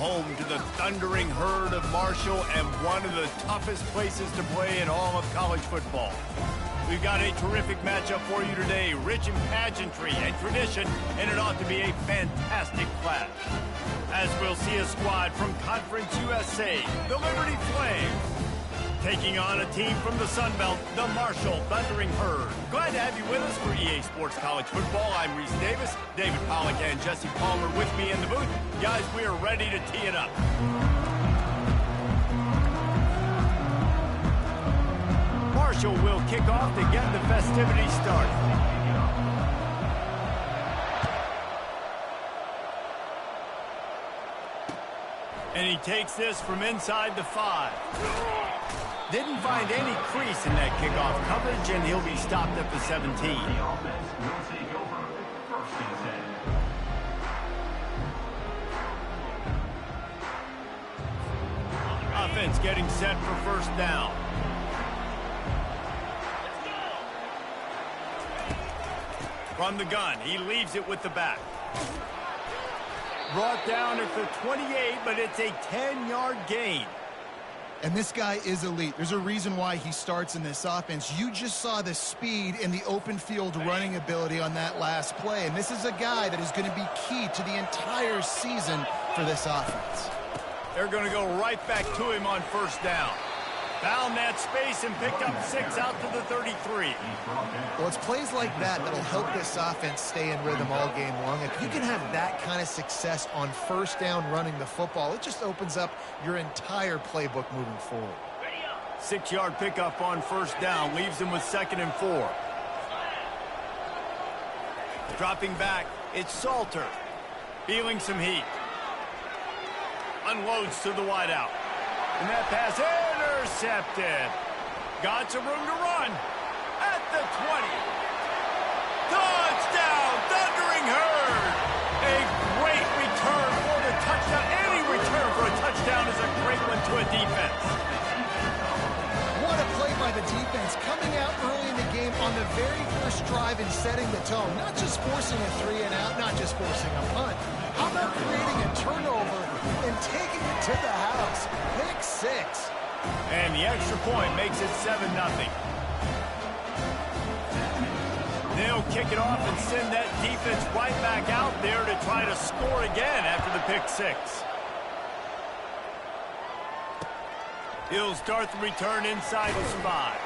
home to the thundering herd of Marshall and one of the toughest places to play in all of college football. We've got a terrific matchup for you today, rich in pageantry and tradition, and it ought to be a fantastic clash. As we'll see a squad from Conference USA, the Liberty Flames, taking on a team from the Sun Belt, the Marshall Thundering Herd. Glad to have you with us for EA Sports College Football. I'm Reese Davis, David Pollack and Jesse Palmer with me in the booth. Guys, we are ready to tee it up. Marshall will kick off to get the festivities started. And he takes this from inside the 5. Didn't find any crease in that kickoff coverage, and he'll be stopped at the 17. Offense getting set for first down. From the gun, he leaves it with the back. Brought down at the 28, but it's a 10-yard gain. And this guy is elite. There's a reason why he starts in this offense. You just saw the speed and the open field running ability on that last play. And this is a guy that is going to be key to the entire season for this offense. They're going to go right back to him on first down. Found that space and picked up 6 out to the 33. Well, it's plays like that that'll help this offense stay in rhythm all game long. If you can have that kind of success on first down running the football, it just opens up your entire playbook moving forward. 6-yard pickup on first down leaves him with 2nd and 4. Dropping back, it's Salter. Feeling some heat. Unloads to the wideout. And that pass intercepted. Got some room to run. At the 20. Touchdown, Thundering Herd. A great return for the touchdown. Any return for a touchdown is a great one to a defense. What a play by the defense, coming out early in the game on the very first drive and setting the tone. Not just forcing a 3-and-out, not just forcing a punt. How about creating a turnover and taking it to the house? Pick 6. And the extra point makes it 7-0. They'll kick it off and send that defense right back out there to try to score again after the pick 6. He'll start the return inside his 5.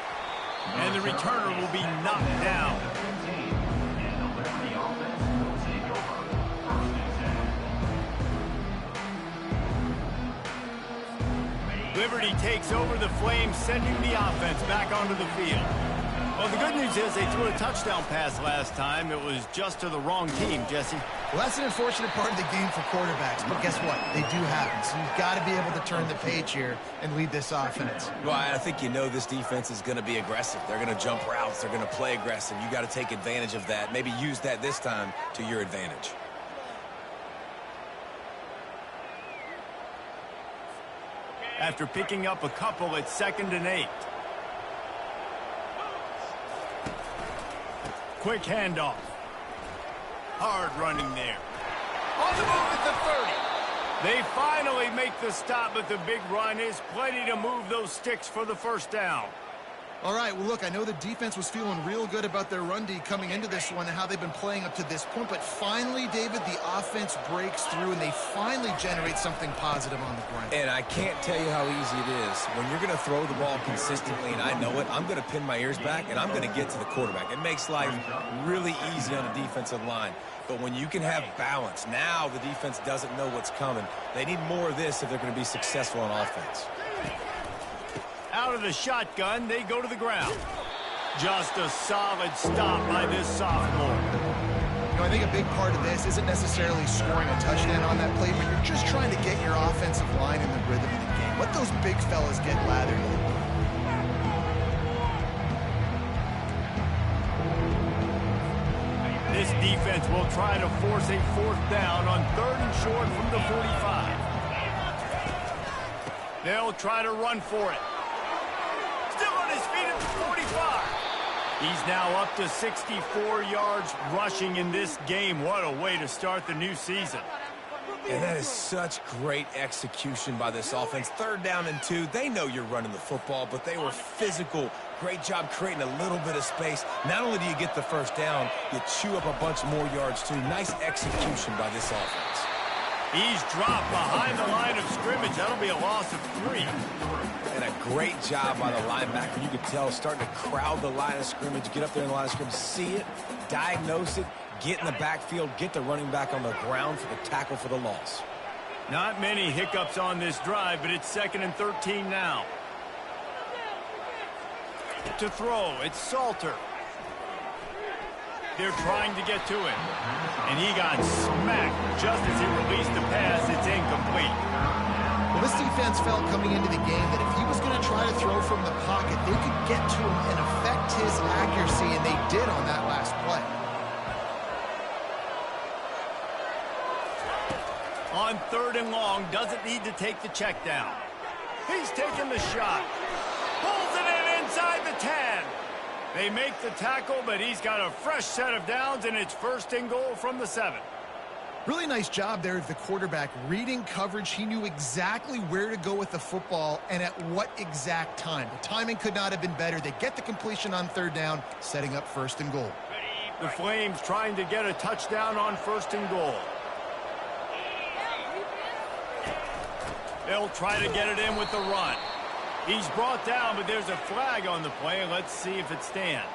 And the returner will be knocked down. Liberty takes over the Flames, sending the offense back onto the field. Well, the good news is they threw a touchdown pass last time. It was just to the wrong team, Jesse. Well, that's an unfortunate part of the game for quarterbacks, but guess what? They do happen, so you've got to be able to turn the page here and lead this offense. Well, I think you know this defense is going to be aggressive. They're going to jump routes. They're going to play aggressive. You got to take advantage of that. Maybe use that this time to your advantage. After picking up a couple, it's 2nd and 8. Quick handoff. Hard running there. On the move at the 30. They finally make the stop, but the big run is plenty to move those sticks for the first down. All right, well, look, I know the defense was feeling real good about their run D coming into this one and how they've been playing up to this point, but finally, David, the offense breaks through and they finally generate something positive on the ground. And I can't tell you how easy it is. When you're going to throw the ball consistently, and I know it, I'm going to pin my ears back and I'm going to get to the quarterback. It makes life really easy on the defensive line. But when you can have balance, now the defense doesn't know what's coming. They need more of this if they're going to be successful on offense. Out of the shotgun, they go to the ground. Just a solid stop by this sophomore. You know, I think a big part of this isn't necessarily scoring a touchdown on that play, but you're just trying to get your offensive line in the rhythm of the game. Let those big fellas get lathered in. This defense will try to force a 4th down on 3rd and short from the 45. They'll try to run for it. Still on his feet at the 45. He's now up to 64 yards rushing in this game. What a way to start the new season. And that is such great execution by this offense. 3rd down and 2. They know you're running the football, but they were physical. Great job creating a little bit of space. Not only do you get the 1st down, you chew up a bunch more yards too. Nice execution by this offense. He's dropped behind the line of scrimmage. That'll be a loss of 3. And a great job by the linebacker. You could tell starting to crowd the line of scrimmage, get up there in the line of scrimmage, see it, diagnose it, get in the backfield, get the running back on the ground for the tackle for the loss. Not many hiccups on this drive, but it's 2nd and 13 now. To throw, it's Salter. They're trying to get to him. And he got smacked just as he released the pass. It's incomplete. Well, this defense felt coming into the game that if he was going to try to throw from the pocket, they could get to him and affect his accuracy, and they did on that last play. On 3rd and long, doesn't need to take the check down. He's taking the shot. Pulls it in inside the 10. They make the tackle, but he's got a fresh set of downs, and it's 1st and goal from the 7. Really nice job there of the quarterback. Reading coverage, he knew exactly where to go with the football and at what exact time. The timing could not have been better. They get the completion on 3rd down, setting up 1st and goal. The Flames trying to get a touchdown on 1st and goal. They'll try to get it in with the run. He's brought down, but there's a flag on the play. Let's see if it stands.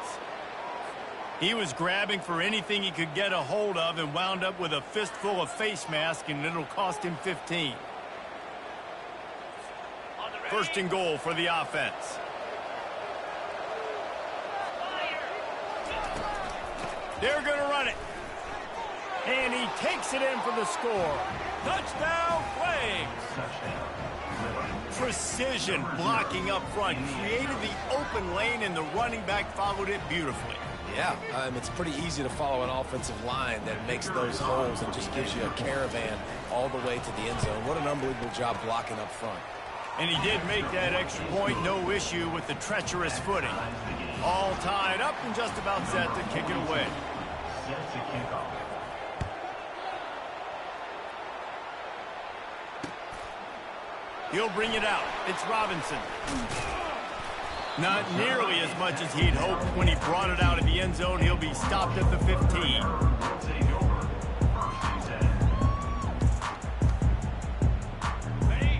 He was grabbing for anything he could get a hold of and wound up with a fistful of face mask, and it'll cost him 15. 1st and goal for the offense. They're going to run it. And he takes it in for the score. Touchdown, Flames! Precision blocking up front. Created the open lane, and the running back followed it beautifully. Yeah, it's pretty easy to follow an offensive line that makes those holes and just gives you a caravan all the way to the end zone. What an unbelievable job blocking up front. And he did make that extra point, no issue with the treacherous footing. All tied up and just about set to kick it away. He'll bring it out. It's Robinson. Not nearly as much as he'd hoped when he brought it out of the end zone. He'll be stopped at the 15.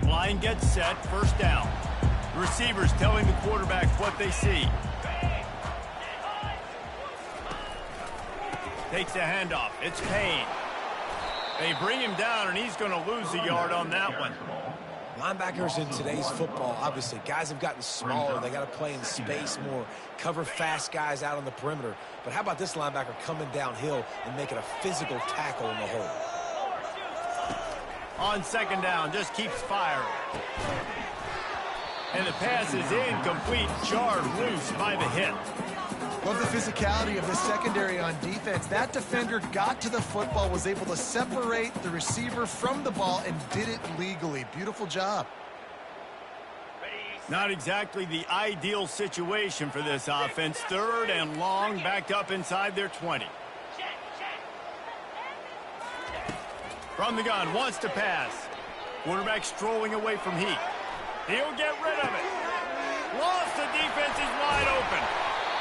Line gets set, 1st down. The receivers telling the quarterback what they see. Takes a handoff. It's Payne. They bring him down, and he's going to lose a yard on that one. Linebackers in today's football, obviously, guys have gotten smaller. They got to play in space more, cover fast guys out on the perimeter. But how about this linebacker coming downhill and making a physical tackle in the hole? On 2nd down, just keeps firing. And the pass is incomplete, jarred loose by the hit. Love the physicality of the secondary on defense. That defender got to the football, was able to separate the receiver from the ball, and did it legally. Beautiful job. Not exactly the ideal situation for this offense. 3rd and long, backed up inside their 20. From the gun, wants to pass. Quarterback strolling away from Heat. He'll get rid of it. Lost, the defense is wide open.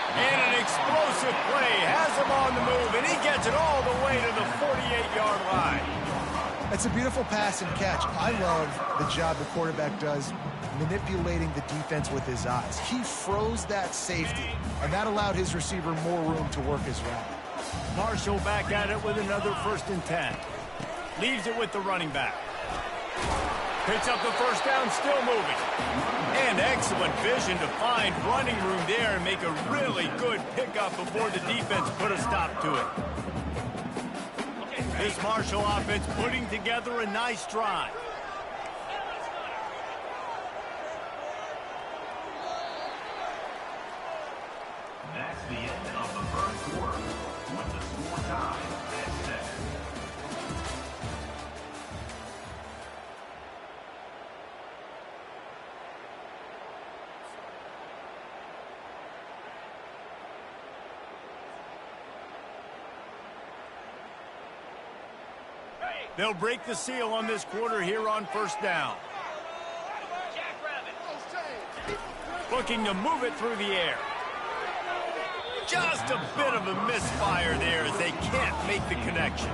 And an explosive play has him on the move, and he gets it all the way to the 48-yard line. It's a beautiful pass and catch. I love the job the quarterback does manipulating the defense with his eyes. He froze that safety, and that allowed his receiver more room to work his route. Marshall back at it with another 1st and 10. Leaves it with the running back. Picks up the 1st down, still moving. And excellent vision to find running room there and make a really good pickup before the defense put a stop to it. This Marshall offense putting together a nice drive. That's the end of the 1st quarter with the score tied at 7. They'll break the seal on this quarter here on first down. Looking to move it through the air. Just a bit of a misfire there as they can't make the connection.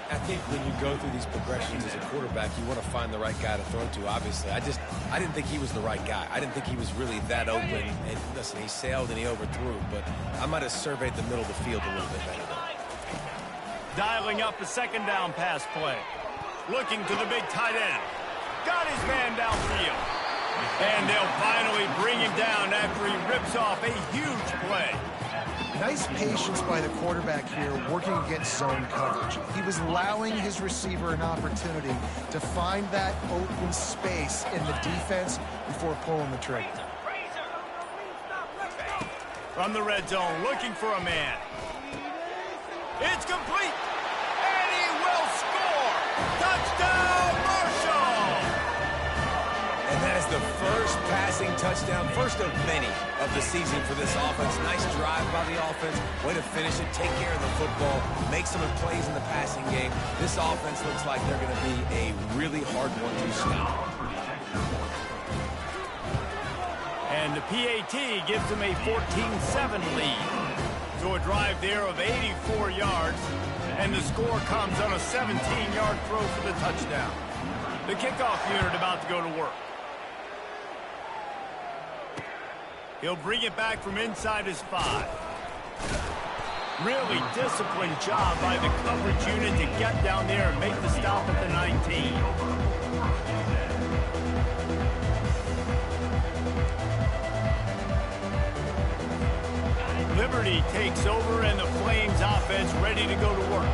I think when you go through these progressions as a quarterback, you want to find the right guy to throw to, obviously. I didn't think he was the right guy. I didn't think he was really that open. And listen, he sailed and he overthrew, but I might have surveyed the middle of the field a little bit better though. Dialing up a second down pass play. Looking to the big tight end. Got his man downfield. And they'll finally bring him down after he rips off a huge play. Nice patience by the quarterback here working against zone coverage. He was allowing his receiver an opportunity to find that open space in the defense before pulling the trigger. From the red zone, looking for a man. It's complete, and he will score! Touchdown, Marshall! And that is the first passing touchdown, first of many of the season for this offense. Nice drive by the offense, way to finish it, take care of the football, make some plays in the passing game. This offense looks like they're going to be a really hard one to stop. And the PAT gives them a 14-7 lead. So a drive there of 84 yards, and the score comes on a 17-yard throw for the touchdown. The kickoff unit about to go to work. He'll bring it back from inside his 5. Really disciplined job by the coverage unit to get down there and make the stop at the 19. Liberty takes over and the Flames offense ready to go to work.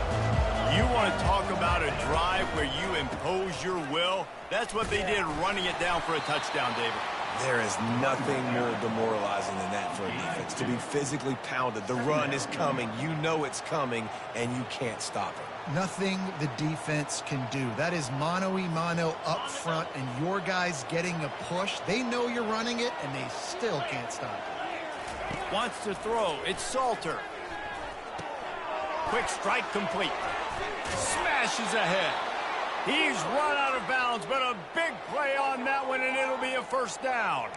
You want to talk about a drive where you impose your will? That's what they did, running it down for a touchdown, David. There is nothing more demoralizing than that for a defense, to be physically pounded. The run is coming, you know it's coming, and you can't stop it. Nothing the defense can do. That is mano-a-mano up front, and your guys getting a push. They know you're running it, and they still can't stop it. Wants to throw. It's Salter. Quick strike complete. Smashes ahead. He's run out of bounds, but a big play on that one, and it'll be a first down.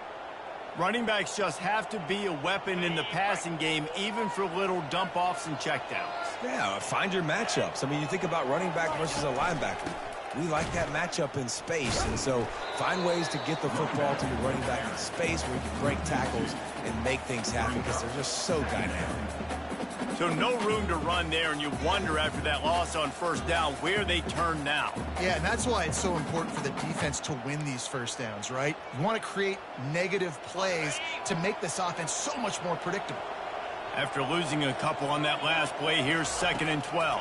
Running backs just have to be a weapon in the passing game, even for little dump-offs and checkdowns. Yeah, find your matchups. I mean, you think about running back versus a linebacker. We like that matchup in space, and so find ways to get the football to your running back in space where you can break tackles and make things happen because they're just so dynamic. So no room to run there, and you wonder after that loss on first down where they turn now. Yeah, and that's why it's so important for the defense to win these first downs, right? You want to create negative plays to make this offense so much more predictable. After losing a couple on that last play, here's 2nd and 12.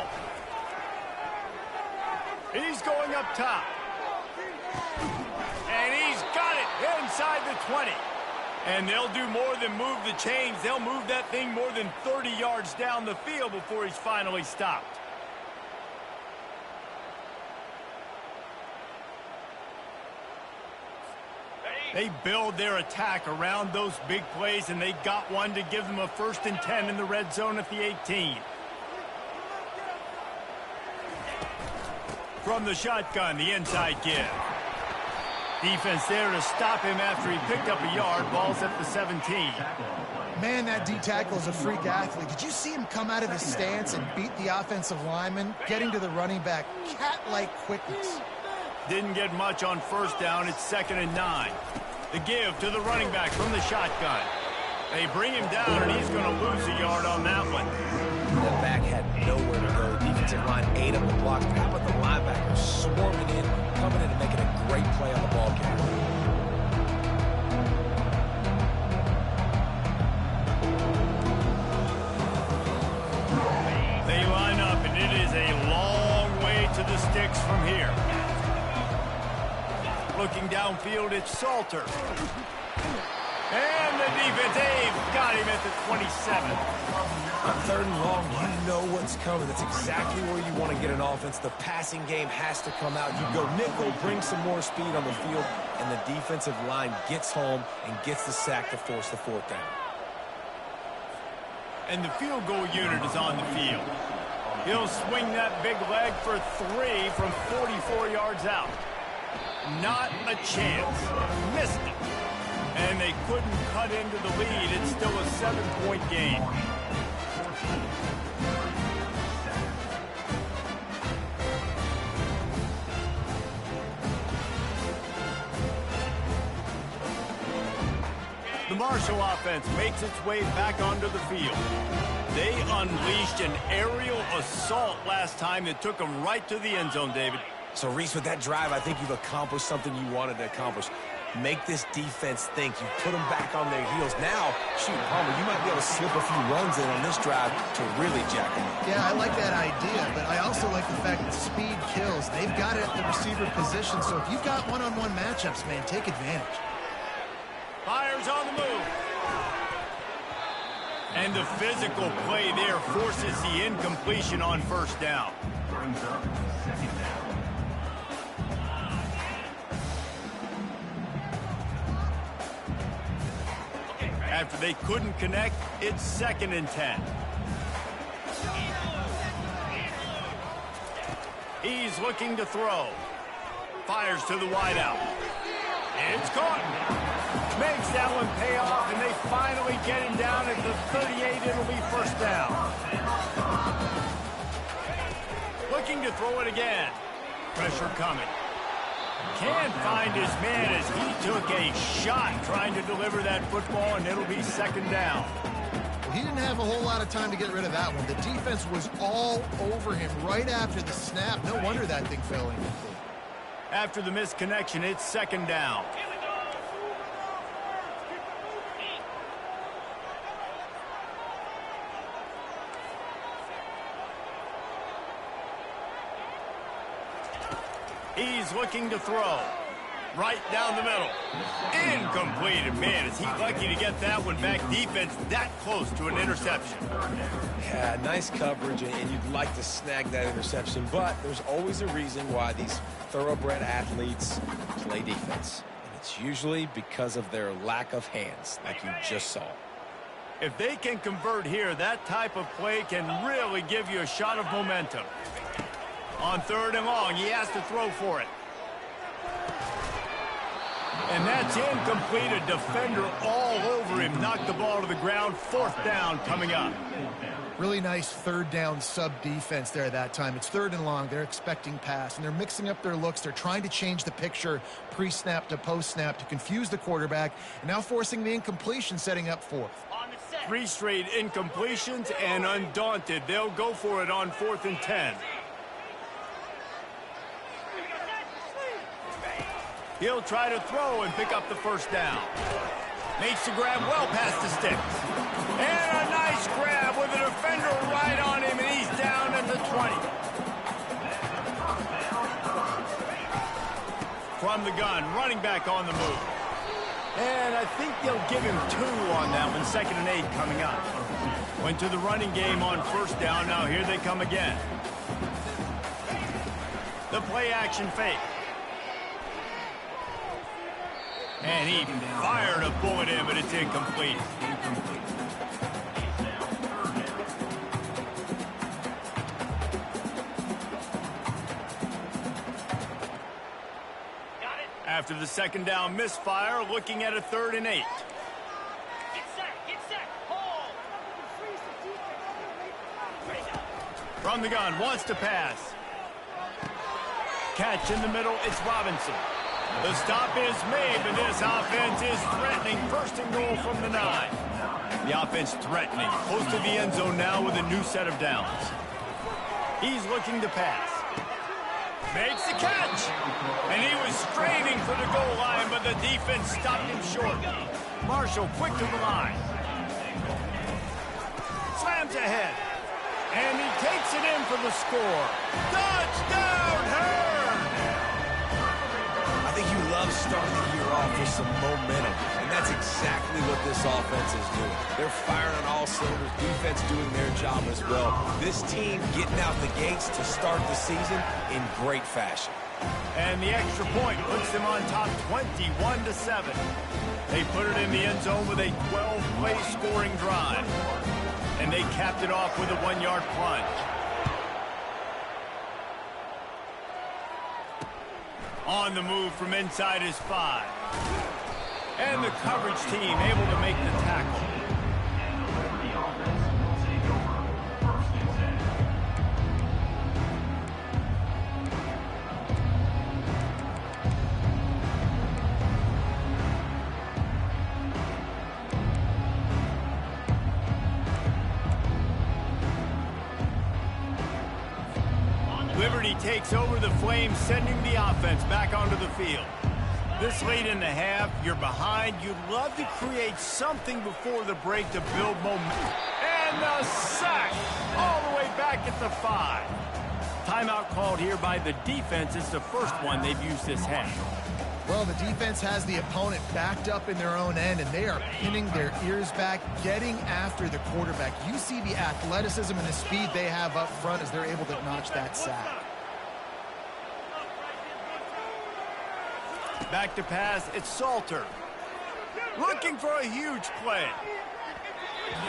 He's going up top. And he's got it inside the 20. And they'll do more than move the chains. They'll move that thing more than 30 yards down the field before he's finally stopped. They build their attack around those big plays, and they got one to give them a 1st and 10 in the red zone at the 18. From the shotgun, the inside give. Defense there to stop him after he picked up a yard. Ball's at the 17. Man, that D-tackle is a freak athlete. Did you see him come out of his stance and beat the offensive lineman, getting to the running back? Cat-like quickness. Didn't get much on first down. It's 2nd and 9. The give to the running back from the shotgun. They bring him down, and he's going to lose a yard on that one. The back had nowhere to go. Defensive line ate up the blocks. How about the linebacker swarming in, coming in and making a great play on the ball carrier? They line up, and it is a long way to the sticks from here. Looking downfield, it's Salter. And the defense, they've got him at the 27. On 3rd and long, you know what's coming. That's exactly where you want to get an offense. The passing game has to come out. You go nickel, bring some more speed on the field, and the defensive line gets home and gets the sack to force the 4th down. And the field goal unit is on the field. He'll swing that big leg for 3 from 44 yards out. Not a chance. Missed it. And they couldn't cut into the lead. It's still a 7-point game. The Marshall offense makes its way back onto the field. They unleashed an aerial assault last time that took them right to the end zone, David. So, Reese, with that drive, I think you've accomplished something you wanted to accomplish. Make this defense think. You put them back on their heels. Now, shoot, Palmer, you might be able to slip a few runs in on this drive to really jack them up. Yeah, I like that idea, but I also like the fact that speed kills. They've got it at the receiver position, so if you've got one-on-one matchups, man, take advantage. Fires on the move. And the physical play there forces the incompletion on first down. Brings up second down. After they couldn't connect, it's 2nd and 10. He's looking to throw. Fires to the wideout. It's caught. Makes that one pay off, and they finally get him down at the 38. It'll be first down. Looking to throw it again. Pressure coming. Can't find his man as he took a shot trying to deliver that football, and it'll be 2nd down. Well, he didn't have a whole lot of time to get rid of that one. The defense was all over him right after the snap. No wonder that thing fell incomplete. After the missed connection, it's 2nd down. He's looking to throw. Right down the middle. Incomplete. And man, is he lucky to get that one back. Defense that close to an interception. Yeah, nice coverage, and you'd like to snag that interception, but there's always a reason why these thoroughbred athletes play defense. And it's usually because of their lack of hands, like you just saw. If they can convert here, that type of play can really give you a shot of momentum. On 3rd and long, he has to throw for it. And that's incomplete. A defender all over him. Knocked the ball to the ground. 4th down coming up. Really nice 3rd down sub-defense there that time. It's 3rd and long. They're expecting pass, and they're mixing up their looks. They're trying to change the picture pre-snap to post-snap to confuse the quarterback, and now forcing the incompletion, setting up 4th. 3 straight incompletions, and undaunted, they'll go for it on 4th and 10. He'll try to throw and pick up the first down. Makes the grab well past the sticks. And a nice grab with a defender right on him, and he's down at the 20. From the gun, running back on the move. And I think they'll give him 2 on that one. 2nd and 8 coming up. Went to the running game on first down. Now here they come again. The play action fake. And he fired a bullet in, but it's incomplete. After the 2nd down misfire, looking at a 3rd and 8. From the gun, wants to pass. Catch in the middle, it's Robinson. The stop is made, but this offense is threatening. 1st and goal from the 9. The offense threatening. Close to the end zone now with a new set of downs. He's looking to pass. Makes the catch. And he was straining for the goal line, but the defense stopped him short. Marshall quick to the line. Slams ahead. And he takes it in for the score. Touchdown, Hurd! I think you love starting the year off with some momentum, and that's exactly what this offense is doing. They're firing on all cylinders, defense doing their job as well. This team getting out the gates to start the season in great fashion. And the extra point puts them on top 21-7. They put it in the end zone with a 12-play scoring drive. And they capped it off with a 1-yard plunge. On the move from inside his 5. And the coverage team able to make the tackle. And the Liberty offense will take over 1st and 10. Liberty takes over the Flames, sending the offense back onto the field. This late in the half, you're behind. You'd love to create something before the break to build momentum. And the sack all the way back at the 5. Timeout called here by the defense. It's the first one they've used this half. Well, the defense has the opponent backed up in their own end, and they are pinning their ears back, getting after the quarterback. You see the athleticism and the speed they have up front as they're able to notch that sack. Back to pass, it's Salter. Looking for a huge play.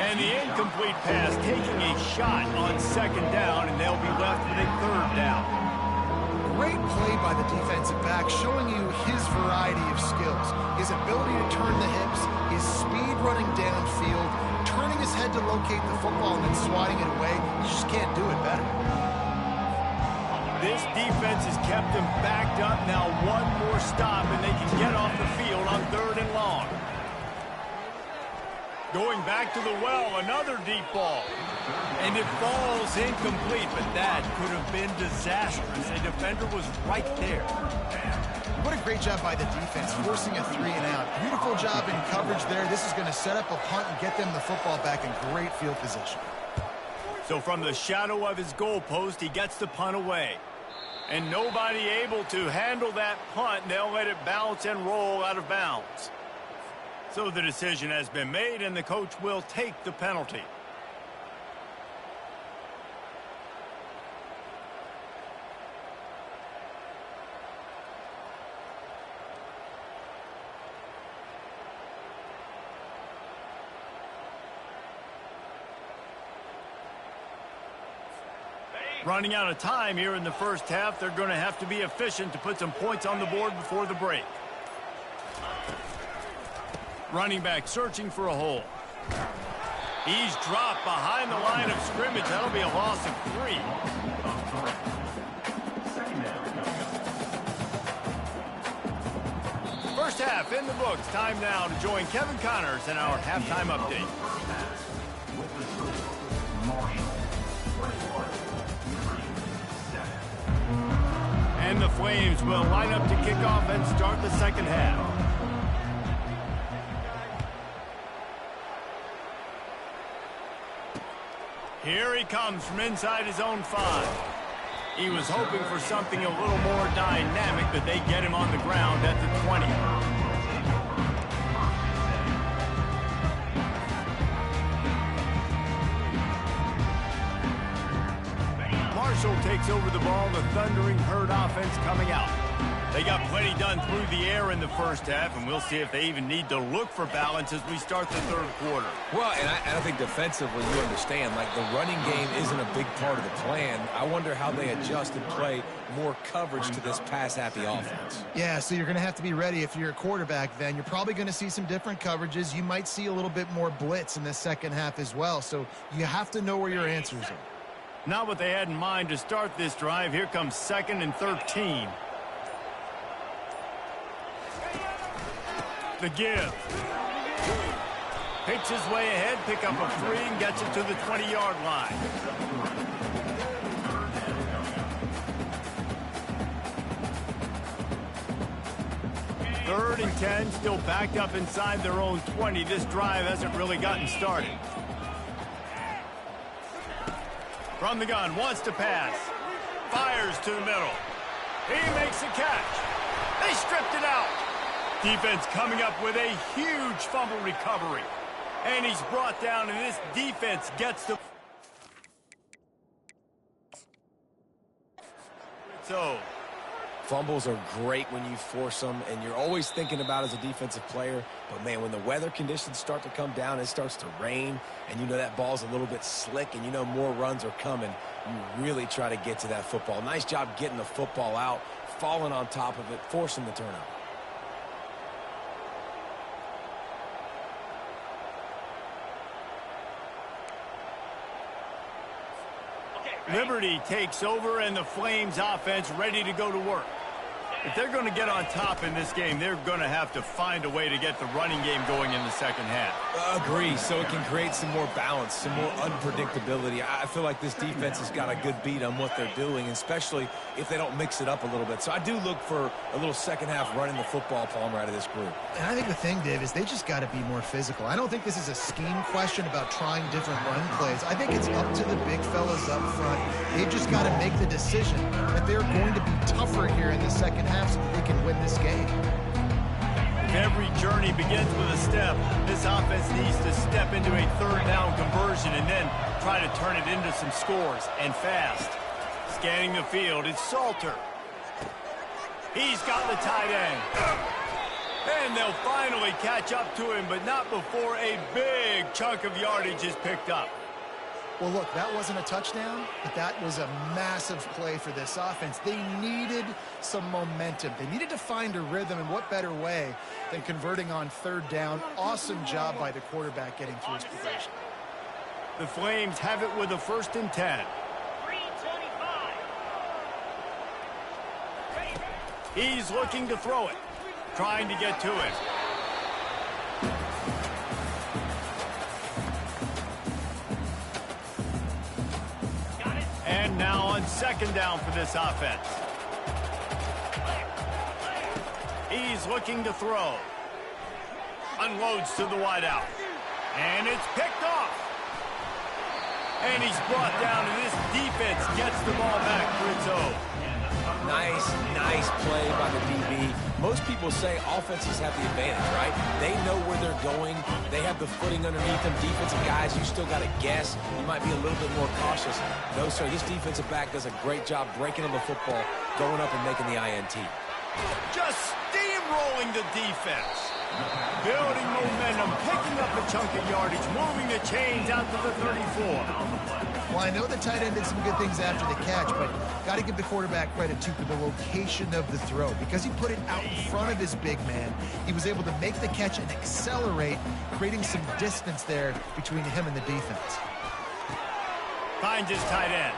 And the incomplete pass taking a shot on 2nd down, and they'll be left with a 3rd down. Great play by the defensive back, showing you his variety of skills. His ability to turn the hips, his speed running downfield, turning his head to locate the football and then swatting it away. You just can't do it better. This defense has kept them backed up. Now one more stop, and they can get off the field on 3rd and long. Going back to the well, another deep ball. And it falls incomplete, but that could have been disastrous. A defender was right there. What a great job by the defense, forcing a 3 and out. Beautiful job in coverage there. This is going to set up a punt and get them the football back in great field position. So from the shadow of his goalpost, he gets the punt away. And nobody able to handle that punt. They'll let it bounce and roll out of bounds. So the decision has been made, and the coach will take the penalty. Running out of time here in the first half. They're going to have to be efficient to put some points on the board before the break. Running back searching for a hole. He's dropped behind the line of scrimmage. That'll be a loss of 3. First half in the books. Time now to join Kevin Connors in our halftime update. And the Flames will line up to kick off and start the second half. Here he comes from inside his own 5. He was hoping for something a little more dynamic, but they get him on the ground at the 20. Marshall takes over the ball, the Thundering Herd offense coming out. They got plenty done through the air in the first half, and we'll see if they even need to look for balance as we start the 3rd quarter. Well, and I think defensively, you understand, like the running game isn't a big part of the plan. I wonder how they adjust and play more coverage to this pass-happy offense. Yeah, so you're going to have to be ready if you're a quarterback then. You're probably going to see some different coverages. You might see a little bit more blitz in the second half as well, so you have to know where your answers are. Not what they had in mind to start this drive. Here comes 2nd and 13. The give. Picks his way ahead, pick up a 3, and gets it to the 20-yard line. Third and 10, still backed up inside their own 20. This drive hasn't really gotten started. From the gun, wants to pass. Fires to the middle. He makes the catch. They stripped it out. Defense coming up with a huge fumble recovery. And he's brought down, and this defense gets the... So... Fumbles are great when you force them, and you're always thinking about as a defensive player. But, man, when the weather conditions start to come down, it starts to rain, and you know that ball's a little bit slick, and you know more runs are coming, you really try to get to that football. Nice job getting the football out, falling on top of it, forcing the turnover. Liberty takes over, and the Flames offense ready to go to work. If they're going to get on top in this game, they're going to have to find a way to get the running game going in the second half. Agree, so it can create some more balance, some more unpredictability. I feel like this defense has got a good beat on what they're doing, especially if they don't mix it up a little bit. So I do look for a little second half running the football, Palmer, out of this group. And I think the thing, Dave, is they just got to be more physical. I don't think this is a scheme question about trying different run plays. I think it's up to the big fellas up front. They've just got to make the decision that they're going to be tougher here in the second half so that they can win this game. If every journey begins with a step, this offense needs to step into a third down conversion and then try to turn it into some scores, and fast. Scanning the field, it's Salter. He's got the tight end. And they'll finally catch up to him, but not before a big chunk of yardage is picked up. Well, look, that wasn't a touchdown, but that was a massive play for this offense. They needed some momentum. They needed to find a rhythm, and what better way than converting on third down. Awesome job by the quarterback getting through his progression. The Flames have it with a 1st and 10. He's looking to throw it, trying to get to it. And now on 2nd down for this offense. He's looking to throw. Unloads to the wideout. And it's picked off. And he's brought down, and this defense gets the ball back for its own. Nice play by the DB. Most people say offenses have the advantage, right? They know where they're going. They have the footing underneath them. Defensive guys, you still got to guess. You might be a little bit more cautious. No, sir, this defensive back does a great job breaking on the football, going up and making the INT. Just steamrolling the defense. Building momentum, picking up a chunk of yardage, moving the chains out to the 34. Well, I know the tight end did some good things after the catch, but got to give the quarterback credit, too, for the location of the throw. Because he put it out in front of his big man, he was able to make the catch and accelerate, creating some distance there between him and the defense. Finds his tight end.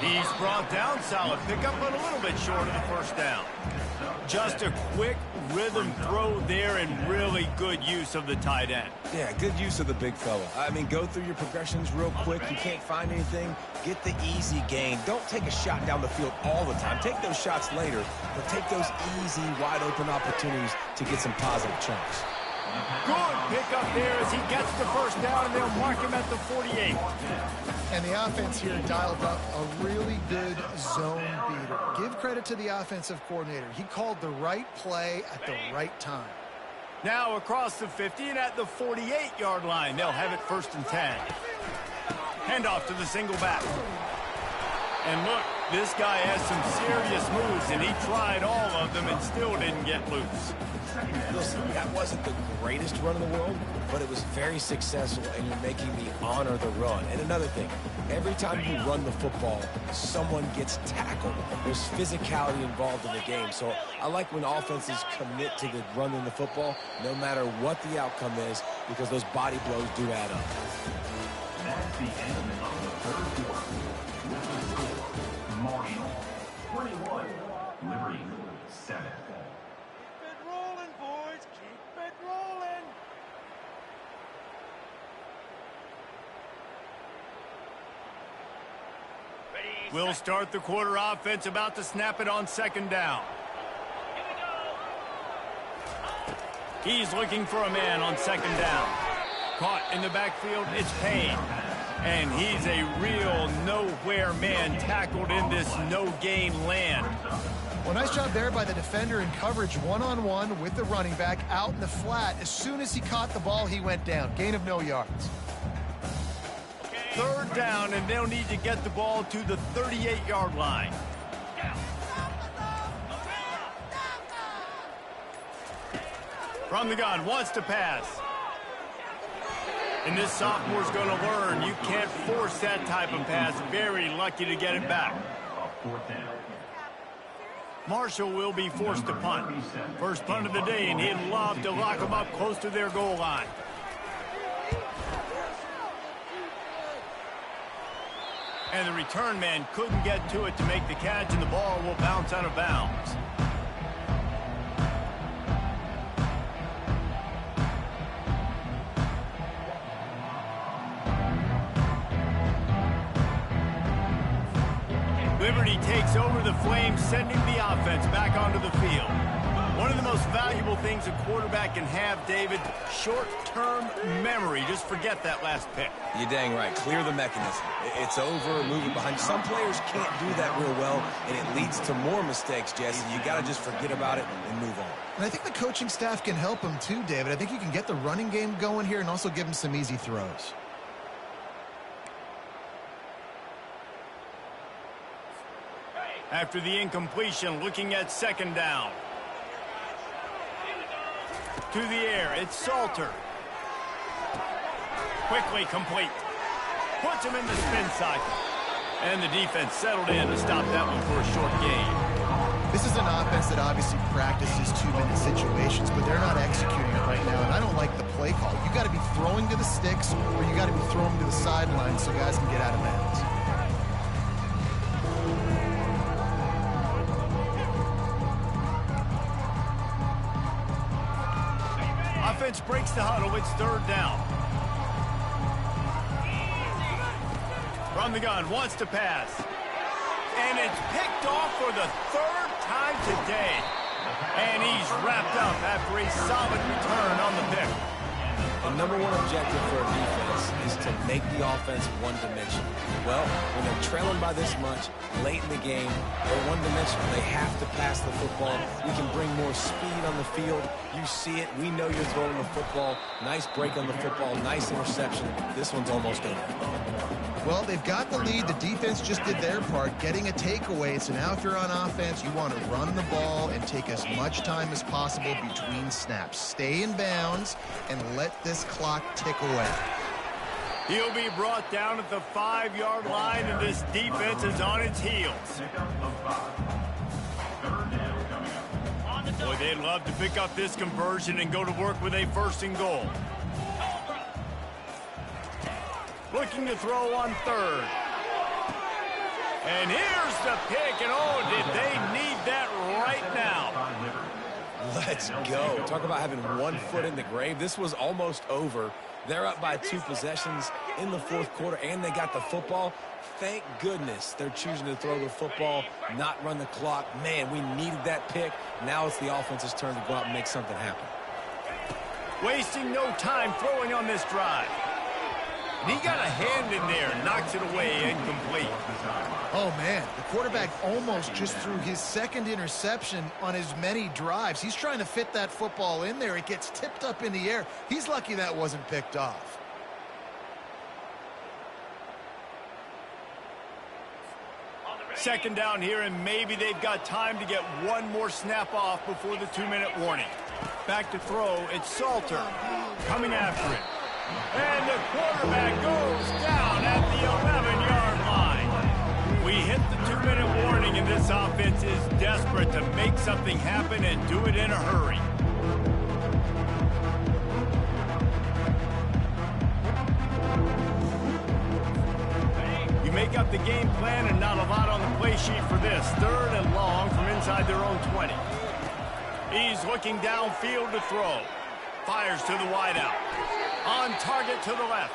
He's brought down, solid pickup, but a little bit short of the 1st down. Just a quick rhythm throw there, and really good use of the tight end. Yeah, good use of the big fella. I mean, go through your progressions real quick. You can't find anything, get the easy gain. Don't take a shot down the field all the time. Take those shots later, but take those easy, wide-open opportunities to get some positive chunks. Good pickup there as he gets the 1st down, and they'll mark him at the 48. And the offense here dialed up a really good zone beater. Give credit to the offensive coordinator. He called the right play at the right time. Now across the 50 and at the 48-yard line, they'll have it 1st and 10. Handoff to the single back. And look, this guy has some serious moves, and he tried all of them and still didn't get loose. Listen, that wasn't the greatest run in the world, but it was very successful, and you're making me honor the run. And another thing, every time you run the football, someone gets tackled. There's physicality involved in the game. So I like when offenses commit to the running the football, no matter what the outcome is, because those body blows do add up. That's the end of the 3rd quarter. With the score, Marshall 21, Liberty 7. We'll start the quarter offense, about to snap it on 2nd down. He's looking for a man on 2nd down. Caught in the backfield, it's Payne. And he's a real nowhere man, tackled in this no-gain land. Well, nice job there by the defender in coverage one-on-one with the running back out in the flat. As soon as he caught the ball, he went down. Gain of no yards. 3rd down, and they'll need to get the ball to the 38-yard line. From the gun, wants to pass. And this sophomore's going to learn you can't force that type of pass. Very lucky to get it back. Marshall will be forced to punt. First punt of the day, and he'd love to lock them up close to their goal line. And the return man couldn't get to it to make the catch, and the ball will bounce out of bounds. Liberty takes over the Flames, sending the offense back onto the field. One of the most valuable things a quarterback can have, David, short-term memory. Just forget that last pick. You're dang right. Clear the mechanism. It's over, move it behind. Some players can't do that real well, and it leads to more mistakes, Jesse. You got to just forget about it and move on. And I think the coaching staff can help him too, David. I think you can get the running game going here and also give him some easy throws. After the incompletion, looking at second down. To the air, it's Salter. Quickly complete. Puts him in the spin cycle. And the defense settled in to stop that one for a short gain. This is an offense that obviously practices two-minute situations, but they're not executing it right now, and I don't like the play call. You got to be throwing to the sticks, or you got to be throwing to the sideline so guys can get out of bounds. Offense breaks the huddle. It's third down. From the gun, wants to pass. And it's picked off for the third time today. And he's wrapped up after a solid return on the pick. The number one objective for a defense is to make the offense one-dimensional. Well, when they're trailing by this much, late in the game, they're one-dimensional. They have to pass the football. We can bring more speed on the field. You see it. We know you're throwing the football. Nice break on the football. Nice interception. This one's almost over. Well, they've got the lead. The defense just did their part, getting a takeaway. So now if you're on offense, you want to run the ball and take as much time as possible between snaps. Stay in bounds and let this clock tick away. He'll be brought down at the 5-yard line, and this defense is on its heels. Boy, they'd love to pick up this conversion and go to work with a first and goal. Looking to throw on third. And here's the pick, and oh, did they need that right now. Let's go. Talk about having one foot in the grave. This was almost over. They're up by 2 possessions in the fourth quarter, and they got the football. Thank goodness they're choosing to throw the football, not run the clock. Man, we needed that pick. Now it's the offense's turn to go out and make something happen. Wasting no time throwing on this drive. And he got a hand in there and knocks it away incomplete. Oh, man, the quarterback almost just threw his second interception on as many drives. He's trying to fit that football in there. It gets tipped up in the air. He's lucky that wasn't picked off. Second down here, and maybe they've got time to get one more snap off before the 2-minute warning. Back to throw, it's Salter coming after it. And the quarterback goes down at the 11-yard line. We hit the 2-minute warning, and this offense is desperate to make something happen and do it in a hurry. You make up the game plan and not a lot on the play sheet for this. Third and long from inside their own 20. He's looking downfield to throw. Fires to the wideout. On target to the left.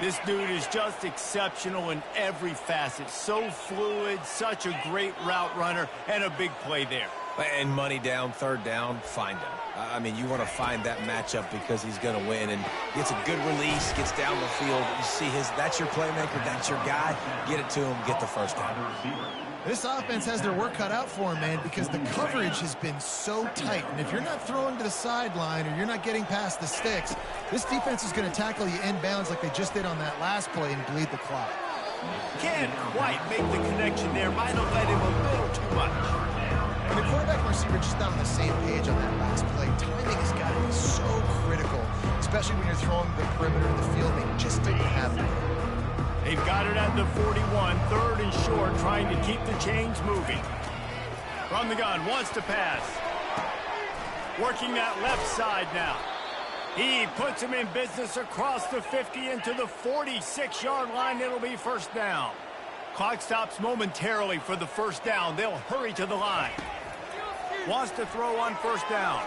This dude is just exceptional in every facet. So fluid, such a great route runner, and a big play there. And money down, third down, find him. I mean, you want to find that matchup because he's going to win. And gets a good release, gets down the field. You see that's your playmaker, that's your guy. Get it to him, get the first down. This offense has their work cut out for him, man, because the coverage has been so tight. And if you're not throwing to the sideline or you're not getting past the sticks, this defense is going to tackle you inbounds like they just did on that last play and bleed the clock. Can't quite make the connection there. Might have let him a little too much. And the quarterback and receiver just not on the same page on that last play. Timing has got to be so critical, especially when you're throwing the perimeter of the field. They just didn't have it. They've got it at the 41, third and short, trying to keep the chains moving. From the gun, wants to pass. Working that left side now. He puts him in business across the 50 into the 46-yard line. It'll be first down. Clock stops momentarily for the first down. They'll hurry to the line. Wants to throw on first down.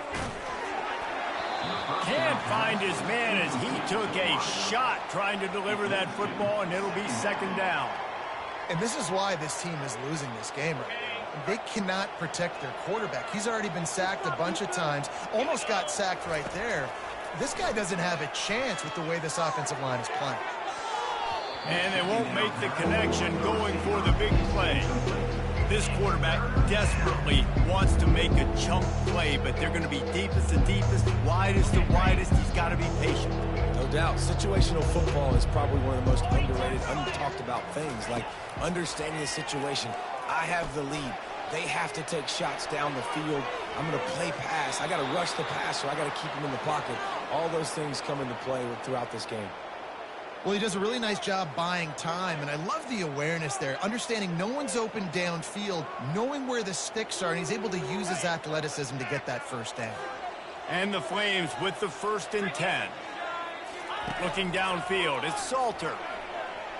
Can't find his man as he took a shot trying to deliver that football, and it'll be second down. And this is why this team is losing this game right now. They cannot protect their quarterback. He's already been sacked a bunch of times. Almost got sacked right there. This guy doesn't have a chance with the way this offensive line is playing. And they won't make the connection going for the big play. This quarterback desperately wants to make a chunk play, but they're going to be deepest to deepest, widest to widest. He's got to be patient. No doubt. Situational football is probably one of the most underrated, untalked about things, like understanding the situation. I have the lead. They have to take shots down the field. I'm going to play pass. I got to rush the passer. I got to keep him in the pocket. All those things come into play throughout this game. Well, he does a really nice job buying time, and I love the awareness there, understanding no one's open downfield, knowing where the sticks are, and he's able to use his athleticism to get that first down. And the Flames with the 1st and 10. Looking downfield, it's Salter.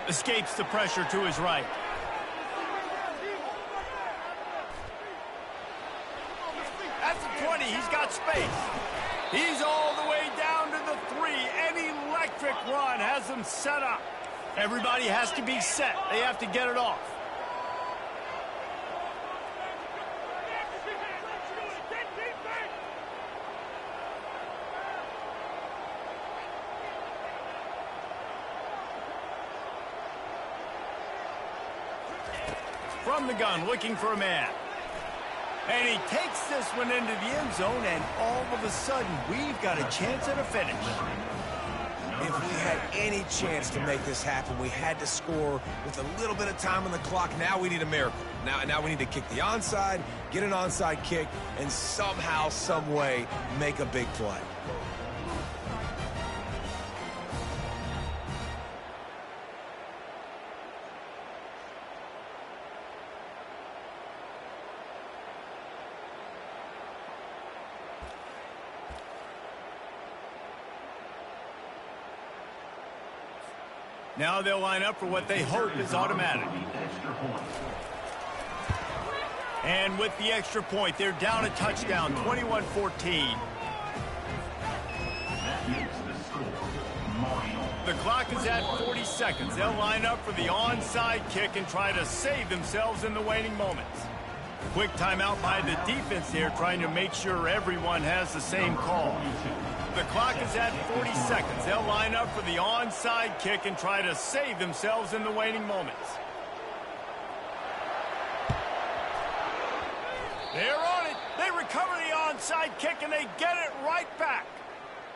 Escapes the pressure to his right. At the 20, he's got space. He's all the way down to the 3. An electric run has them set up. Everybody has to be set. They have to get it off. From the gun, looking for a man. And he takes this one into the end zone, and all of a sudden, we've got a chance at a finish. If we had any chance to make this happen, we had to score with a little bit of time on the clock. Now we need a miracle. Now we need to kick the onside, get an onside kick, and somehow, some way, make a big play. Now they'll line up for what they hope is automatic. And with the extra point, they're down a touchdown, 21-14. The clock is at 40 seconds. They'll line up for the onside kick and try to save themselves in the waning moments. Quick timeout by the defense here, trying to make sure everyone has the same call. The clock is at 40 seconds. They'll line up for the onside kick and try to save themselves in the waning moments. They're on it. They recover the onside kick, and they get it right back.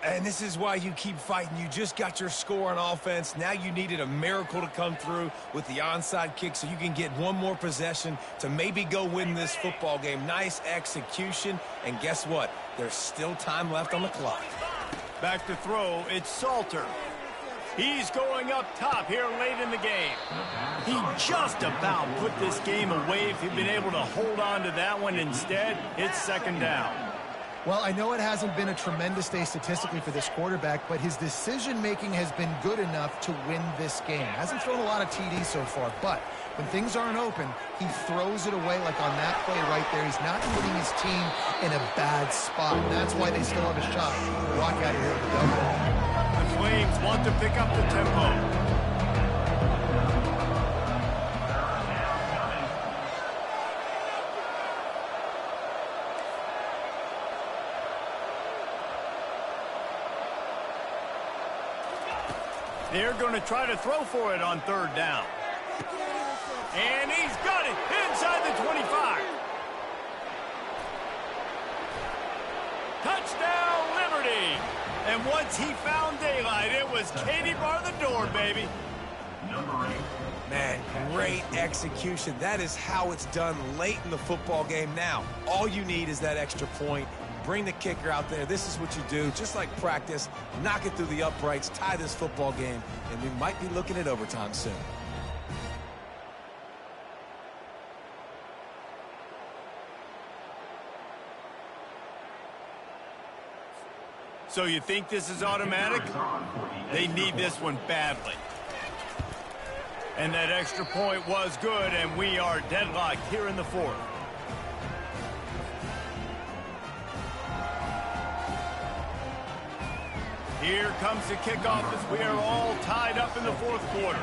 And this is why you keep fighting. You just got your score on offense. Now you needed a miracle to come through with the onside kick so you can get one more possession to maybe go win this football game. Nice execution. And guess what? There's still time left on the clock. Back to throw, it's Salter. He's going up top here late in the game. He just about put this game away if he'd been able to hold on to that one. Instead, it's second down. Well, I know it hasn't been a tremendous day statistically for this quarterback, but his decision-making has been good enough to win this game. Hasn't thrown a lot of TDs so far, but when things aren't open, he throws it away like on that play right there. He's not putting his team in a bad spot, and that's why they still have a shot to walk out of here with a double. The Flames want to pick up the tempo. They're going to try to throw for it on third down. And he's got it inside the 25. Touchdown, Liberty. And once he found daylight, it was Katie bar the door, baby. Man, great execution. That is how it's done late in the football game. Now, all you need is that extra point. Bring the kicker out there. This is what you do. Just like practice, knock it through the uprights, tie this football game, and we might be looking at overtime soon. So you think this is automatic? They need this one badly. And that extra point was good, and we are deadlocked here in the fourth. Here comes the kickoff as we are all tied up in the fourth quarter.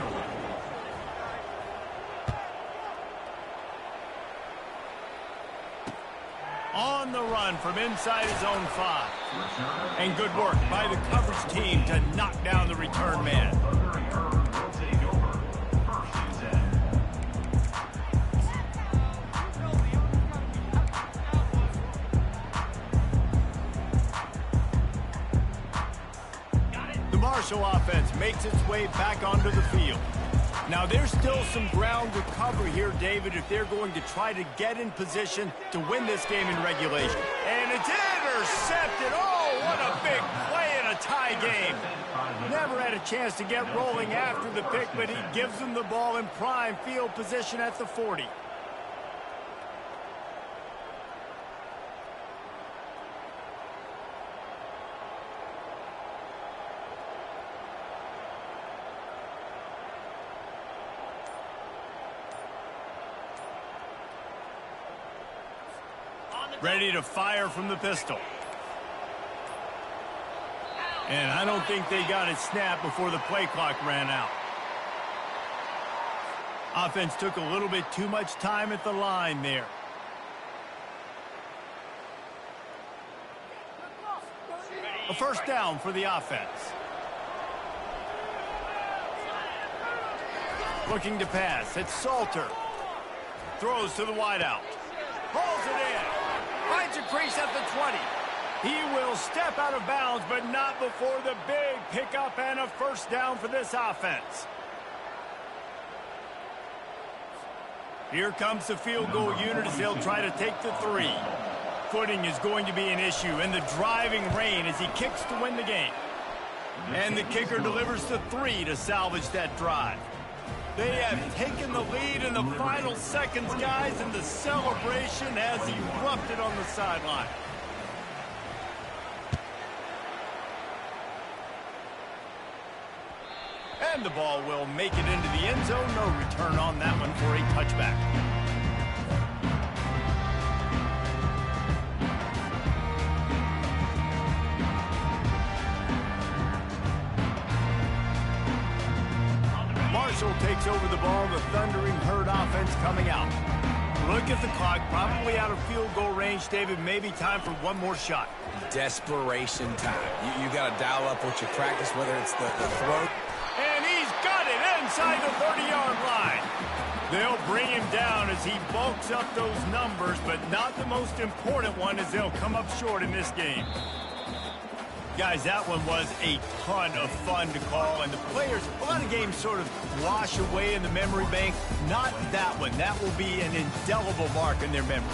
On the run from inside his own 5. And good work by the coverage team to knock down the return man. The Marshall offense makes its way back onto the field. Now, there's still some ground to cover here, David, if they're going to try to get in position to win this game in regulation. And it's intercepted. Oh, what a big play in a tie game. Never had a chance to get rolling after the pick, but he gives them the ball in prime field position at the 40. Ready to fire from the pistol. And I don't think they got it snapped before the play clock ran out. Offense took a little bit too much time at the line there. A first down for the offense. Looking to pass. It's Salter. Throws to the wideout. Pulls it in. Finds a crease at the 20. He will step out of bounds, but not before the big pickup and a first down for this offense. Here comes the field goal unit as they'll try to take the 3. Footing is going to be an issue, and the driving rain as he kicks to win the game. And the kicker delivers the 3 to salvage that drive. They have taken the lead in the final seconds, guys, and the celebration has erupted on the sideline. And the ball will make it into the end zone. No return on that one for a touchback. Marshall takes over the ball, the Thundering Herd offense coming out. Look at the clock, probably out of field goal range, David. Maybe time for one more shot. Desperation time. You got to dial up what you practice, whether it's the throw. And he's got it inside the 30-yard line. They'll bring him down as he bulks up those numbers, but not the most important one as they'll come up short in this game. Guys, that one was a ton of fun to call, and the players, a lot of games sort of wash away in the memory bank. Not that one. That will be an indelible mark in their memory.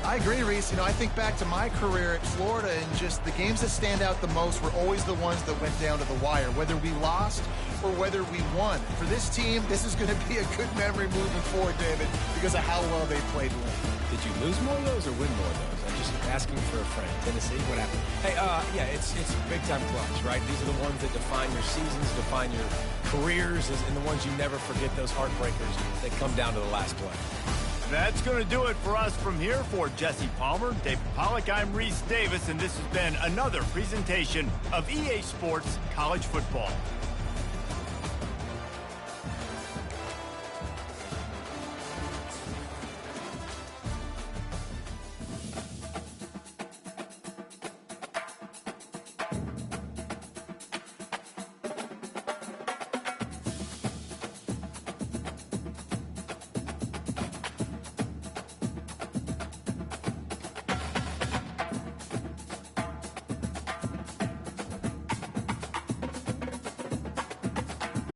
I agree, Reese. You know, I think back to my career at Florida, and just the games that stand out the most were always the ones that went down to the wire, whether we lost or whether we won. For this team, this is going to be a good memory moving forward, David, because of how well they played late. Did you lose more of those or win more of those? I'm just asking for a friend. Tennessee, what happened? Hey, yeah, it's big-time clubs, right? These are the ones that define your seasons, define your careers, and the ones you never forget, those heartbreakers that come down to the last play. That's going to do it for us from here. For Jesse Palmer, David Pollack, I'm Reese Davis, and this has been another presentation of EA Sports College Football.